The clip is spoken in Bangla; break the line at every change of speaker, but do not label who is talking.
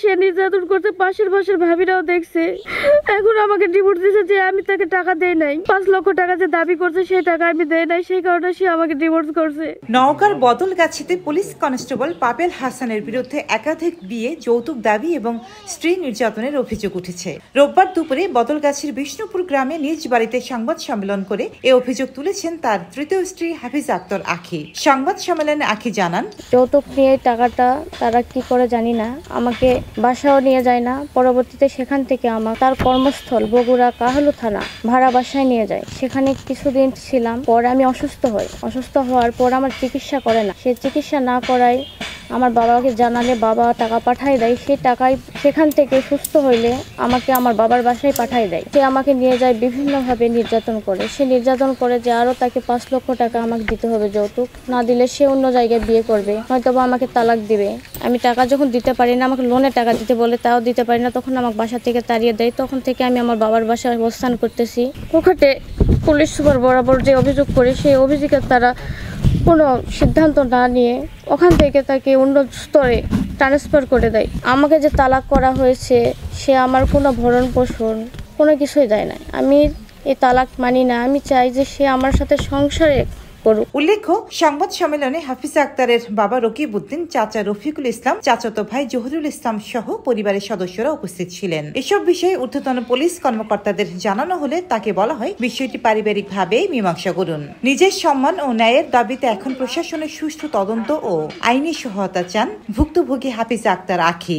সে নির্যাতন করছে, পাশের ভাবিরাও দেখছে। এখন আমাকে ডিভোর্স দিয়েছে যে আমি তাকে টাকা দেই নাই, 5 লক্ষ টাকা যে দাবি করছে সেই টাকা আমি দেই নাই, সেই কারণে সে আমাকে ডিভোর্স করছে।
নওগাঁর বদলগাছিতে পুলিশ কনস্টেবল পাপেল হাসানের বিরুদ্ধে একাধিক বিয়ে, যৌতুক দাবি এবং স্ত্রী নির্যাতনের অভিযোগ উঠেছে। রোববার দুপুরে বদলগাছির বিষ্ণুপুর গ্রামে নিজ বাড়িতে সংবাদ সম্মেলন করে এ অভিযোগ তুলেছেন তার তৃতীয় স্ত্রী হাফিজা আক্তার আখি। সংবাদ সম্মেলনে আখি জানান,
যৌতুক নিয়ে টাকাটা তারা কি করে জানি না, আমাকে বাসাও নিয়ে যায় না। পরবর্তীতে সেখান থেকে আমার তার কর্মস্থল বগুড়া কাহালু থানা ভাড়া বাসায় নিয়ে যায়। সেখানে কিছুদিন ছিলাম, পরে আমি অসুস্থ হই। অসুস্থ হওয়ার পর আমার চিকিৎসা করে না। সে চিকিৎসা না করায় আমার বাবাকে জানালে বাবা টাকা পাঠায় দেয়। সেই টাকায় সেখান থেকে সুস্থ হইলে আমাকে আমার বাবার বাসায় পাঠায় দেয়। সে আমাকে নিয়ে যায়, বিভিন্নভাবে নির্যাতন করে। সে নির্যাতন করে যে আরো তাকে 5 লক্ষ টাকা আমাকে দিতে হবে যৌতুক, না দিলে সে অন্য জায়গায় বিয়ে করবে, হয়তোবা আমাকে তালাক দিবে। আমি টাকা যখন দিতে পারি না, আমাকে লোনে টাকা দিতে বলে, তাও দিতে পারি না, তখন আমাকে বাসা থেকে তাড়িয়ে দেয়। তখন থেকে আমি আমার বাবার বাসায় অবস্থান করতেছি। ওখানে পুলিশ সুপার বরাবর যে অভিযোগ করে, সেই অভিযোগের তারা কোনো সিদ্ধান্ত না নিয়ে ওখান থেকে তাকে অন্য স্তরে ট্রান্সফার করে দেয়। আমাকে যে তালাক করা হয়েছে, সে আমার কোনো ভরণ পোষণ কোনো কিছুই দেয় না। আমি এই তালাক মানি না। আমি চাই যে সে আমার সাথে সংসারে করুক।
উল্লেখ্য, সংবাদ সম্মেলনে হাফিজা আক্তারের বাবা রকিবউদ্দিন, চাচা রফিকুল ইসলাম, চাচাতো ভাই জহুরুল ইসলাম সহ পরিবারের সদস্যরা উপস্থিত ছিলেন। এসব বিষয়ে ঊর্ধ্বতন পুলিশ কর্মকর্তাদের জানানো হলে তাকে বলা হয় বিষয়টি পারিবারিকভাবে মীমাংসা করুন। নিজের সম্মান ও ন্যায়ের দাবিতে এখন প্রশাসনের সুষ্ঠু তদন্ত ও আইনি সহায়তা চান ভুক্তভোগী হাফিজা আক্তার আখি।